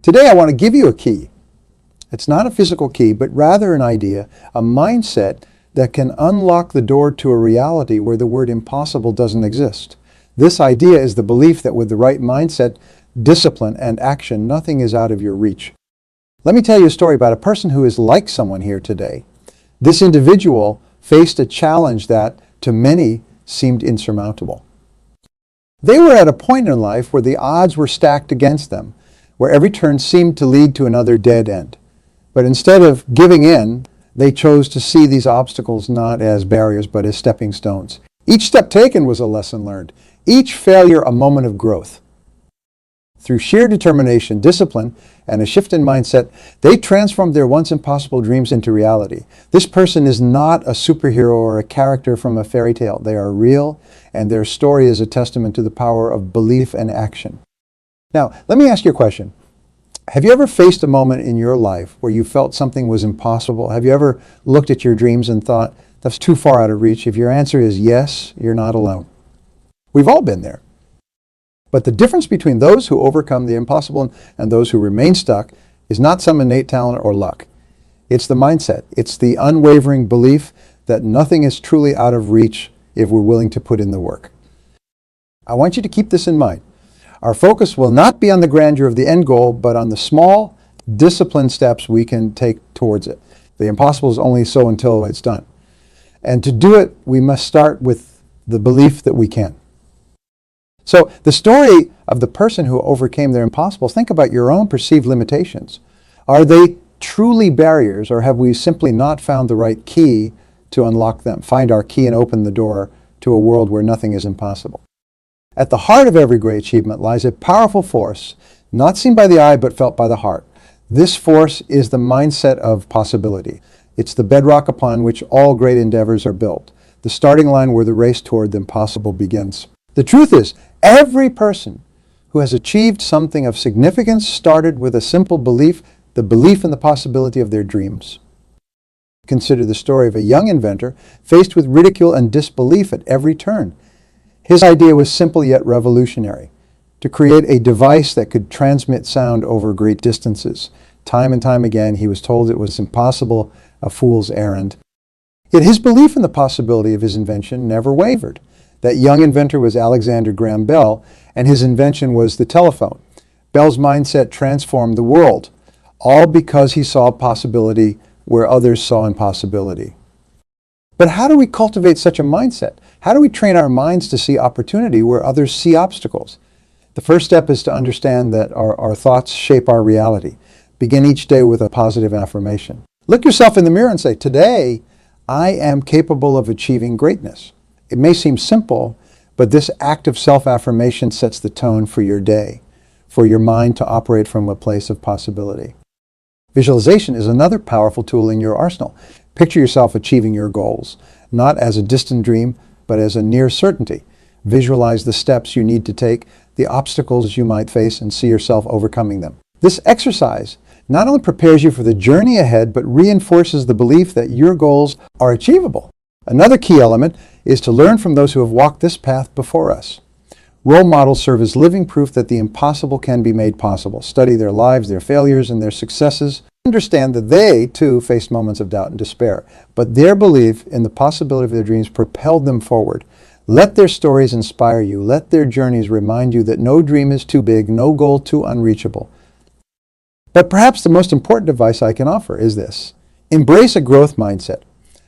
Today I want to give you a key. It's not a physical key, but rather an idea, a mindset that can unlock the door to a reality where the word impossible doesn't exist. This idea is the belief that with the right mindset, discipline, and action, nothing is out of your reach. Let me tell you a story about a person who is like someone here today. This individual faced a challenge that, to many, seemed insurmountable. They were at a point in life where the odds were stacked against them, where every turn seemed to lead to another dead end. But instead of giving in, they chose to see these obstacles not as barriers, but as stepping stones. Each step taken was a lesson learned, each failure a moment of growth. Through sheer determination, discipline, and a shift in mindset, they transformed their once impossible dreams into reality. This person is not a superhero or a character from a fairy tale. They are real, and their story is a testament to the power of belief and action. Now, let me ask you a question. Have you ever faced a moment in your life where you felt something was impossible? Have you ever looked at your dreams and thought, that's too far out of reach? If your answer is yes, you're not alone. We've all been there. But the difference between those who overcome the impossible and those who remain stuck is not some innate talent or luck. It's the mindset. It's the unwavering belief that nothing is truly out of reach if we're willing to put in the work. I want you to keep this in mind. Our focus will not be on the grandeur of the end goal, but on the small, disciplined steps we can take towards it. The impossible is only so until it's done. And to do it, we must start with the belief that we can. So the story of the person who overcame their impossibles, think about your own perceived limitations. Are they truly barriers, or have we simply not found the right key to unlock them? Find our key and open the door to a world where nothing is impossible. At the heart of every great achievement lies a powerful force, not seen by the eye but felt by the heart. This force is the mindset of possibility. It's the bedrock upon which all great endeavors are built, the starting line where the race toward the impossible begins. The truth is, every person who has achieved something of significance started with a simple belief, the belief in the possibility of their dreams. Consider the story of a young inventor faced with ridicule and disbelief at every turn. His idea was simple yet revolutionary, to create a device that could transmit sound over great distances. Time and time again, he was told it was impossible, a fool's errand. Yet his belief in the possibility of his invention never wavered. That young inventor was Alexander Graham Bell, and his invention was the telephone. Bell's mindset transformed the world, all because he saw possibility where others saw impossibility. But how do we cultivate such a mindset? How do we train our minds to see opportunity where others see obstacles? The first step is to understand that our thoughts shape our reality. Begin each day with a positive affirmation. Look yourself in the mirror and say, today, I am capable of achieving greatness. It may seem simple, but this act of self-affirmation sets the tone for your day, for your mind to operate from a place of possibility. Visualization is another powerful tool in your arsenal. Picture yourself achieving your goals, not as a distant dream, but as a near certainty. Visualize the steps you need to take, the obstacles you might face, and see yourself overcoming them. This exercise not only prepares you for the journey ahead, but reinforces the belief that your goals are achievable. Another key element is to learn from those who have walked this path before us. Role models serve as living proof that the impossible can be made possible. Study their lives, their failures, and their successes. Understand that they, too, faced moments of doubt and despair, but their belief in the possibility of their dreams propelled them forward. Let their stories inspire you. Let their journeys remind you that no dream is too big, no goal too unreachable. But perhaps the most important advice I can offer is this. Embrace a growth mindset.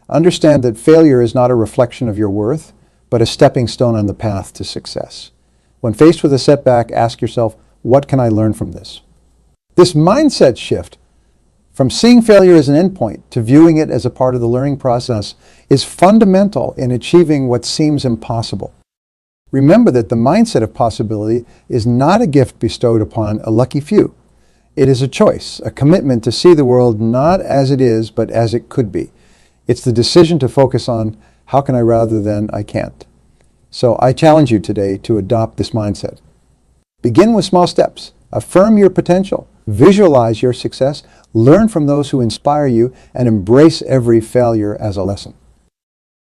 Understand that failure is not a reflection of your worth, but a stepping stone on the path to success. When faced with a setback, ask yourself, what can I learn from this? This mindset shift from seeing failure as an endpoint to viewing it as a part of the learning process is fundamental in achieving what seems impossible. Remember that the mindset of possibility is not a gift bestowed upon a lucky few. It is a choice, a commitment to see the world not as it is, but as it could be. It's the decision to focus on how can I rather than I can't. So I challenge you today to adopt this mindset. Begin with small steps. Affirm your potential. Visualize your success. Learn from those who inspire you and embrace every failure as a lesson.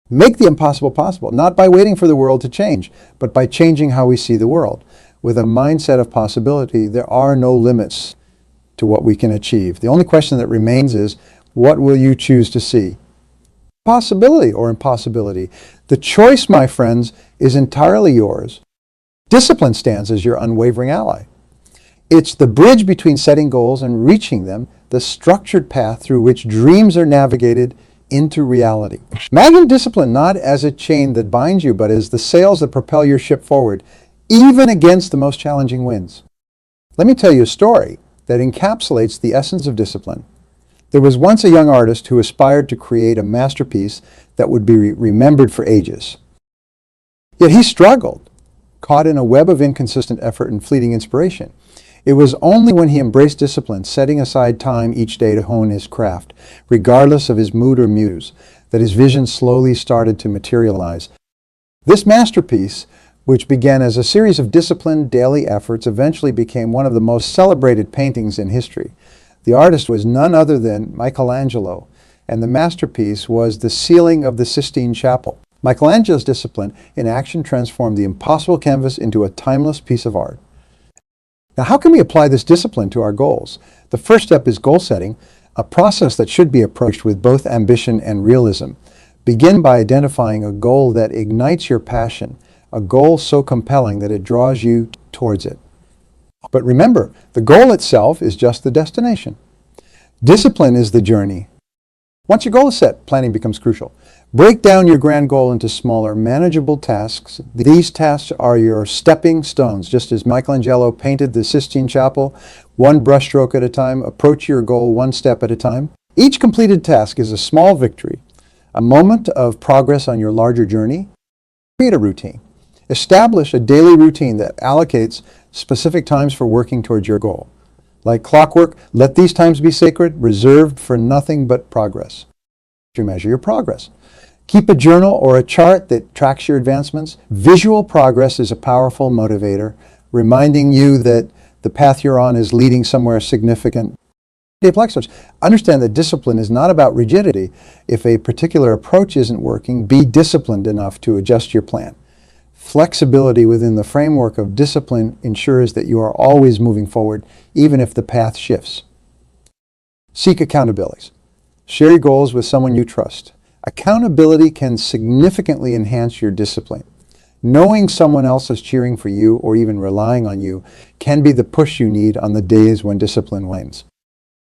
Make the impossible possible, not by waiting for the world to change, but by changing how we see the world. With a mindset of possibility, there are no limits to what we can achieve. The only question that remains is, what will you choose to see? Possibility or impossibility. The choice, my friends, is entirely yours. Discipline stands as your unwavering ally. It's the bridge between setting goals and reaching them, the structured path through which dreams are navigated into reality. Imagine discipline not as a chain that binds you, but as the sails that propel your ship forward, even against the most challenging winds. Let me tell you a story that encapsulates the essence of discipline. There was once a young artist who aspired to create a masterpiece that would be remembered for ages. Yet he struggled, caught in a web of inconsistent effort and fleeting inspiration. It was only when he embraced discipline, setting aside time each day to hone his craft, regardless of his mood or muse, that his vision slowly started to materialize. This masterpiece, which began as a series of disciplined daily efforts, eventually became one of the most celebrated paintings in history. The artist was none other than Michelangelo, and the masterpiece was the ceiling of the Sistine Chapel. Michelangelo's discipline in action transformed the impossible canvas into a timeless piece of art. Now, how can we apply this discipline to our goals? The first step is goal setting, a process that should be approached with both ambition and realism. Begin by identifying a goal that ignites your passion, a goal so compelling that it draws you towards it. But remember, the goal itself is just the destination. Discipline is the journey. Once your goal is set, planning becomes crucial. Break down your grand goal into smaller, manageable tasks. These tasks are your stepping stones. Just as Michelangelo painted the Sistine Chapel, one brushstroke at a time, approach your goal one step at a time. Each completed task is a small victory, a moment of progress on your larger journey. Create a routine. Establish a daily routine that allocates specific times for working towards your goal. Like clockwork, let these times be sacred, reserved for nothing but progress. To measure your progress. Keep a journal or a chart that tracks your advancements. Visual progress is a powerful motivator, reminding you that the path you're on is leading somewhere significant. Understand that discipline is not about rigidity. If a particular approach isn't working, be disciplined enough to adjust your plan. Flexibility within the framework of discipline ensures that you are always moving forward, even if the path shifts. Seek accountabilities. Share your goals with someone you trust. Accountability can significantly enhance your discipline. Knowing someone else is cheering for you or even relying on you can be the push you need on the days when discipline wanes.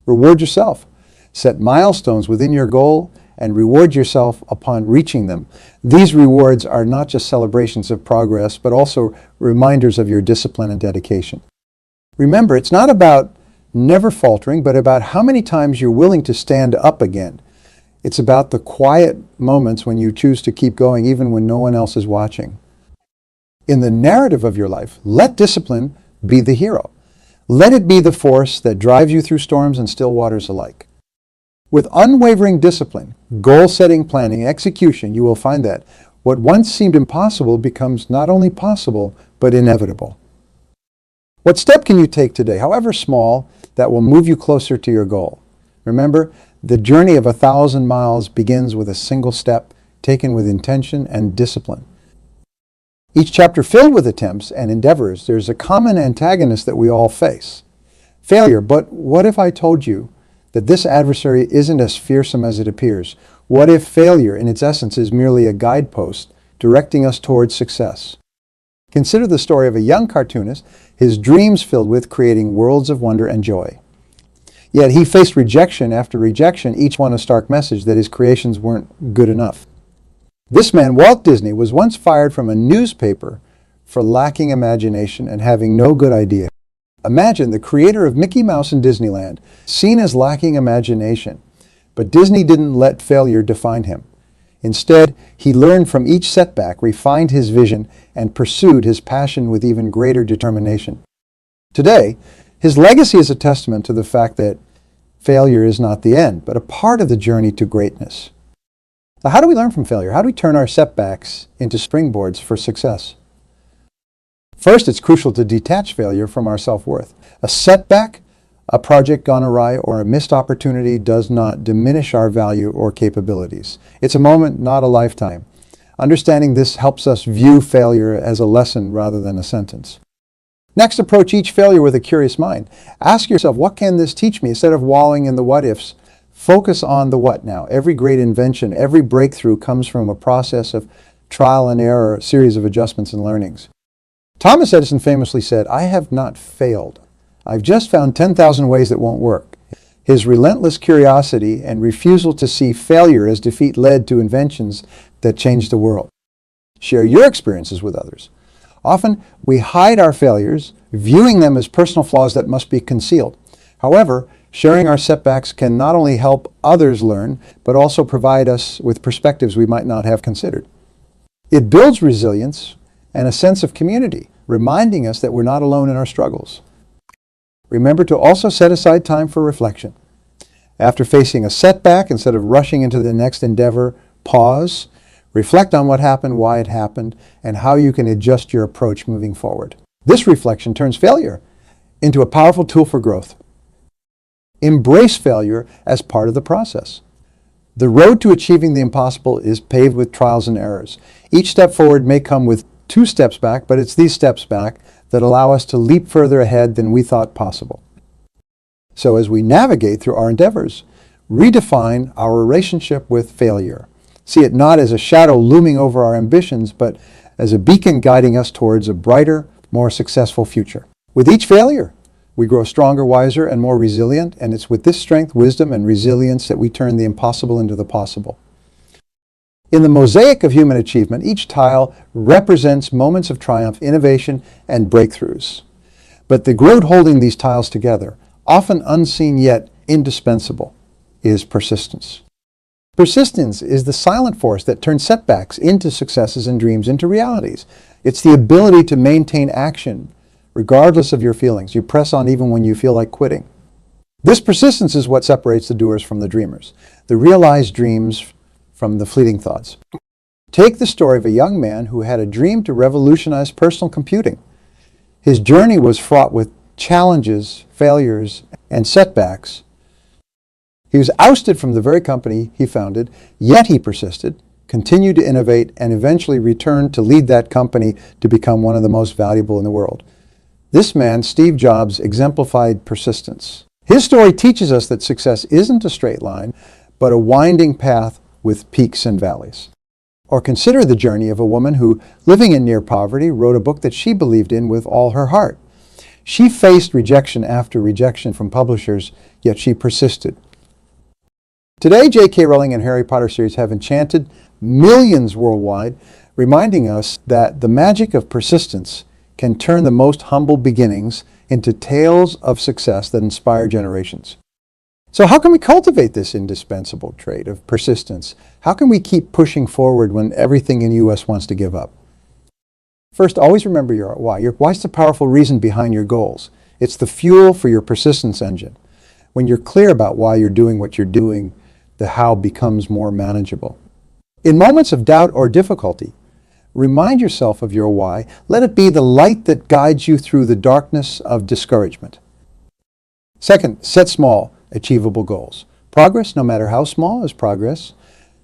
Reward yourself. Set milestones within your goal and reward yourself upon reaching them. These rewards are not just celebrations of progress, but also reminders of your discipline and dedication. Remember, it's not about never faltering, but about how many times you're willing to stand up again. It's about the quiet moments when you choose to keep going even when no one else is watching. In the narrative of your life, let discipline be the hero. Let it be the force that drives you through storms and still waters alike. With unwavering discipline, goal-setting, planning, execution, you will find that what once seemed impossible becomes not only possible, but inevitable. What step can you take today, however small, that will move you closer to your goal? Remember, the journey of 1,000 miles begins with a single step taken with intention and discipline. Each chapter filled with attempts and endeavors, there's a common antagonist that we all face. Failure. But what if I told you that this adversary isn't as fearsome as it appears? What if failure in its essence is merely a guidepost directing us towards success? Consider the story of a young cartoonist, his dreams filled with creating worlds of wonder and joy. Yet he faced rejection after rejection, each one a stark message that his creations weren't good enough. This man, Walt Disney, was once fired from a newspaper for lacking imagination and having no good idea. Imagine the creator of Mickey Mouse and Disneyland, seen as lacking imagination. But Disney didn't let failure define him. Instead, he learned from each setback, refined his vision, and pursued his passion with even greater determination. Today, his legacy is a testament to the fact that failure is not the end, but a part of the journey to greatness. Now, how do we learn from failure? How do we turn our setbacks into springboards for success? First, it's crucial to detach failure from our self-worth. A setback, a project gone awry, or a missed opportunity does not diminish our value or capabilities. It's a moment, not a lifetime. Understanding this helps us view failure as a lesson rather than a sentence. Next, approach each failure with a curious mind. Ask yourself, what can this teach me? Instead of wallowing in the what ifs, focus on the what now. Every great invention, every breakthrough comes from a process of trial and error, a series of adjustments and learnings. Thomas Edison famously said, "I have not failed. I've just found 10,000 ways that won't work." His relentless curiosity and refusal to see failure as defeat led to inventions that changed the world. Share your experiences with others. Often, we hide our failures, viewing them as personal flaws that must be concealed. However, sharing our setbacks can not only help others learn, but also provide us with perspectives we might not have considered. It builds resilience and a sense of community, reminding us that we're not alone in our struggles. Remember to also set aside time for reflection. After facing a setback, instead of rushing into the next endeavor, pause, reflect on what happened, why it happened, and how you can adjust your approach moving forward. This reflection turns failure into a powerful tool for growth. Embrace failure as part of the process. The road to achieving the impossible is paved with trials and errors. Each step forward may come with 2 steps back, but it's these steps back that allow us to leap further ahead than we thought possible. So as we navigate through our endeavors, redefine our relationship with failure. See it not as a shadow looming over our ambitions, but as a beacon guiding us towards a brighter, more successful future. With each failure, we grow stronger, wiser, and more resilient, and it's with this strength, wisdom, and resilience that we turn the impossible into the possible. In the mosaic of human achievement, each tile represents moments of triumph, innovation, and breakthroughs. But the glue holding these tiles together, often unseen yet indispensable, is persistence. Persistence is the silent force that turns setbacks into successes and dreams into realities. It's the ability to maintain action regardless of your feelings. You press on even when you feel like quitting. This persistence is what separates the doers from the dreamers, the realized dreams from the fleeting thoughts. Take the story of a young man who had a dream to revolutionize personal computing. His journey was fraught with challenges, failures, and setbacks. He was ousted from the very company he founded, yet he persisted, continued to innovate, and eventually returned to lead that company to become one of the most valuable in the world. This man, Steve Jobs, exemplified persistence. His story teaches us that success isn't a straight line, but a winding path with peaks and valleys. Or consider the journey of a woman who, living in near poverty, wrote a book that she believed in with all her heart. She faced rejection after rejection from publishers, yet she persisted. Today, J.K. Rowling and Harry Potter series have enchanted millions worldwide, reminding us that the magic of persistence can turn the most humble beginnings into tales of success that inspire generations. So how can we cultivate this indispensable trait of persistence? How can we keep pushing forward when everything in us wants to give up? First, always remember your why. Your why is the powerful reason behind your goals. It's the fuel for your persistence engine. When you're clear about why you're doing what you're doing, the how becomes more manageable. In moments of doubt or difficulty, remind yourself of your why. Let it be the light that guides you through the darkness of discouragement. Second, set small, achievable goals. Progress, no matter how small, is progress.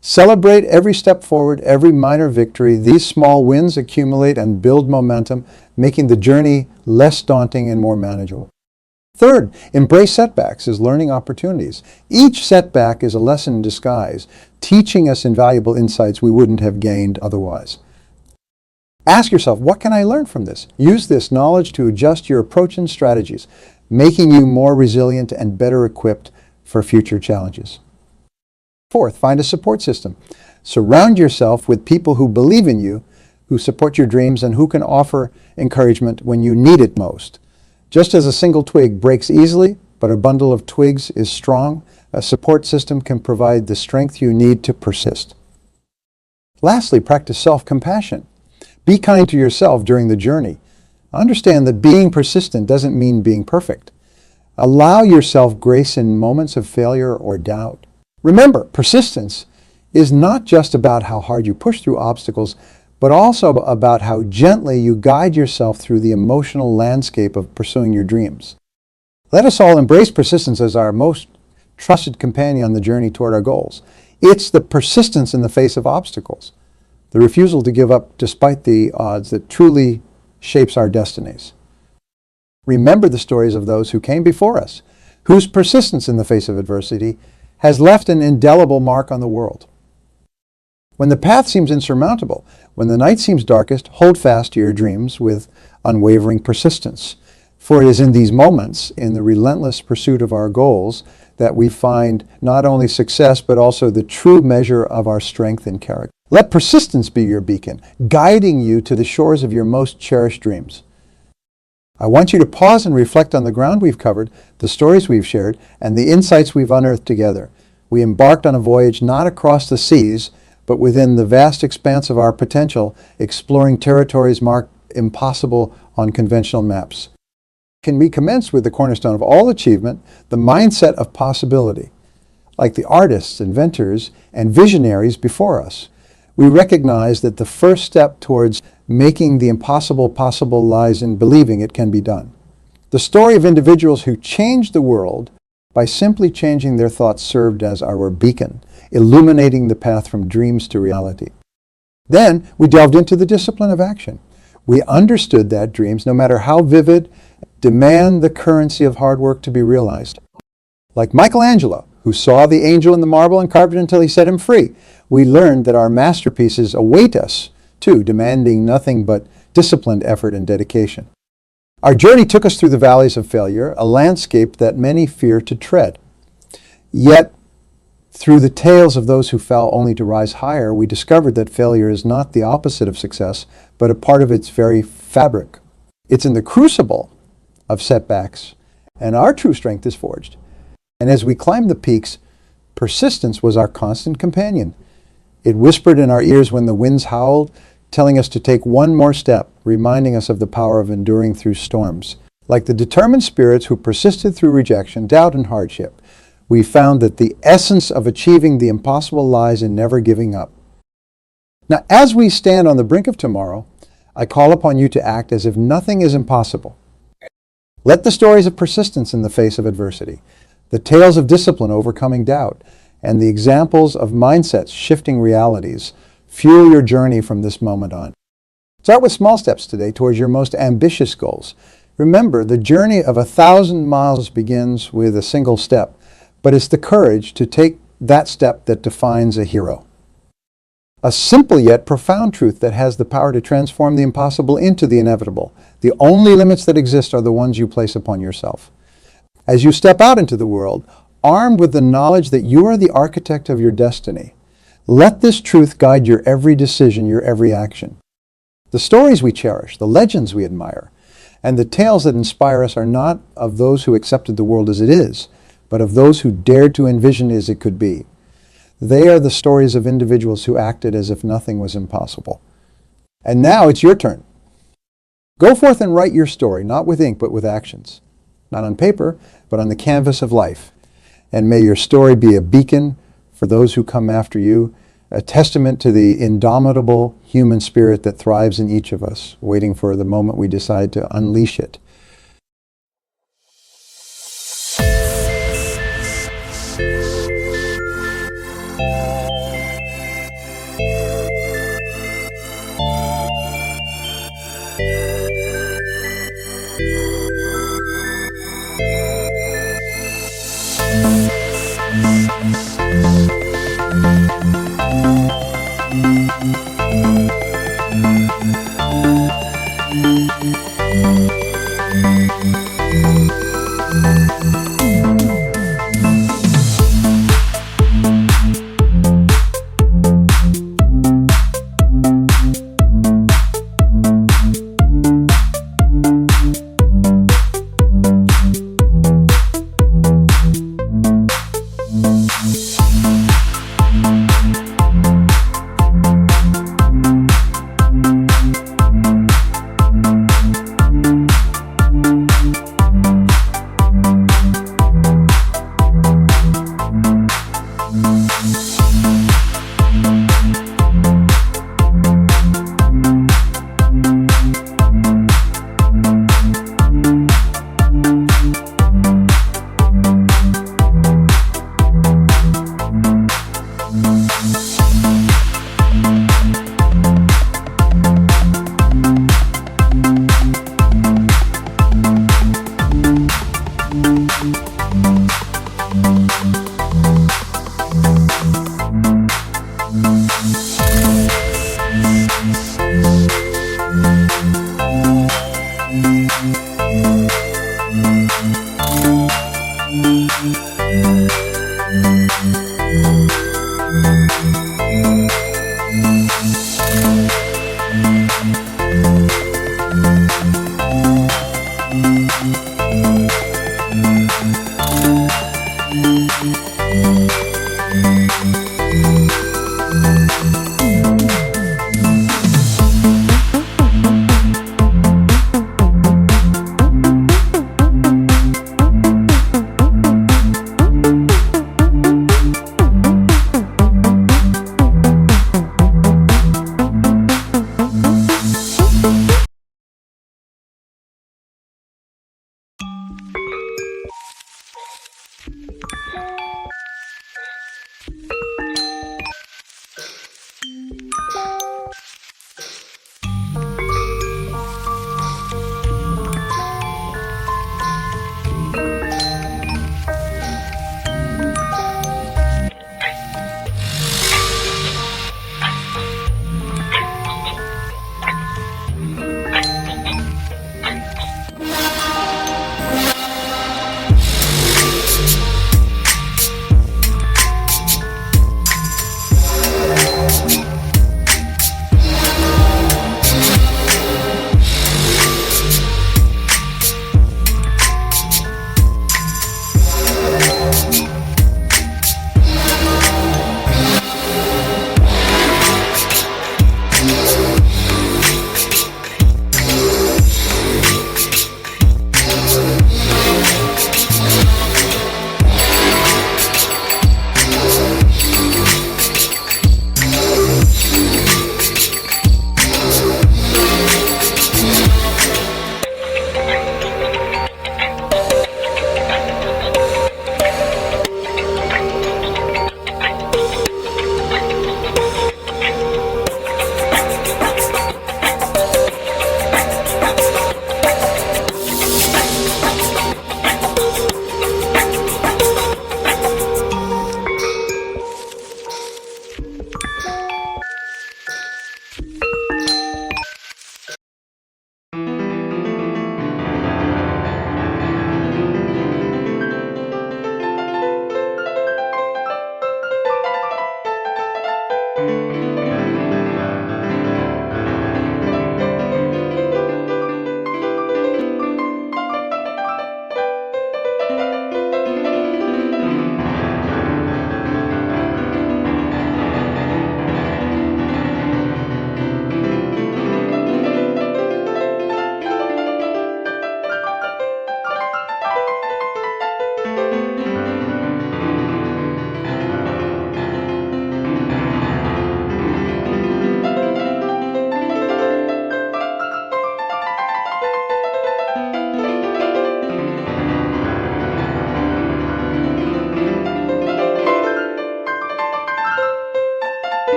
Celebrate every step forward, every minor victory. These small wins accumulate and build momentum, making the journey less daunting and more manageable. Third, embrace setbacks as learning opportunities. Each setback is a lesson in disguise, teaching us invaluable insights we wouldn't have gained otherwise. Ask yourself, what can I learn from this? Use this knowledge to adjust your approach and strategies, making you more resilient and better equipped for future challenges. Fourth, find a support system. Surround yourself with people who believe in you, who support your dreams, and who can offer encouragement when you need it most. Just as a single twig breaks easily, but a bundle of twigs is strong, a support system can provide the strength you need to persist. Lastly, practice self-compassion. Be kind to yourself during the journey. Understand that being persistent doesn't mean being perfect. Allow yourself grace in moments of failure or doubt. Remember, persistence is not just about how hard you push through obstacles, but also about how gently you guide yourself through the emotional landscape of pursuing your dreams. Let us all embrace persistence as our most trusted companion on the journey toward our goals. It's the persistence in the face of obstacles, the refusal to give up despite the odds, that truly shapes our destinies. Remember the stories of those who came before us, whose persistence in the face of adversity has left an indelible mark on the world. When the path seems insurmountable, when the night seems darkest, hold fast to your dreams with unwavering persistence. For it is in these moments, in the relentless pursuit of our goals, that we find not only success, but also the true measure of our strength and character. Let persistence be your beacon, guiding you to the shores of your most cherished dreams. I want you to pause and reflect on the ground we've covered, the stories we've shared, and the insights we've unearthed together. We embarked on a voyage not across the seas, but within the vast expanse of our potential, exploring territories marked impossible on conventional maps. Can we commence with the cornerstone of all achievement, the mindset of possibility? Like the artists, inventors, and visionaries before us, we recognize that the first step towards making the impossible possible lies in believing it can be done. The story of individuals who changed the world by simply changing their thoughts served as our beacon, illuminating the path from dreams to reality. Then we delved into the discipline of action. We understood that dreams, no matter how vivid, demand the currency of hard work to be realized. Like Michelangelo, who saw the angel in the marble and carved it until he set him free, we learned that our masterpieces await us, too, demanding nothing but disciplined effort and dedication. Our journey took us through the valleys of failure, a landscape that many fear to tread. Yet, through the tales of those who fell only to rise higher, we discovered that failure is not the opposite of success, but a part of its very fabric. It's in the crucible of setbacks, and our true strength is forged. And as we climbed the peaks, persistence was our constant companion. It whispered in our ears when the winds howled, telling us to take one more step, reminding us of the power of enduring through storms. Like the determined spirits who persisted through rejection, doubt, and hardship, we found that the essence of achieving the impossible lies in never giving up. Now, as we stand on the brink of tomorrow, I call upon you to act as if nothing is impossible. Let the stories of persistence in the face of adversity, the tales of discipline overcoming doubt, and the examples of mindsets shifting realities fuel your journey from this moment on. Start with small steps today towards your most ambitious goals. Remember, the journey of 1,000 miles begins with a single step, but it's the courage to take that step that defines a hero. A simple yet profound truth that has the power to transform the impossible into the inevitable. The only limits that exist are the ones you place upon yourself. As you step out into the world, armed with the knowledge that you are the architect of your destiny, let this truth guide your every decision, your every action. The stories we cherish, the legends we admire, and the tales that inspire us are not of those who accepted the world as it is, but of those who dared to envision it as it could be. They are the stories of individuals who acted as if nothing was impossible. And now it's your turn. Go forth and write your story, not with ink, but with actions. Not on paper, but on the canvas of life. And may your story be a beacon for those who come after you, a testament to the indomitable human spirit that thrives in each of us, waiting for the moment we decide to unleash it.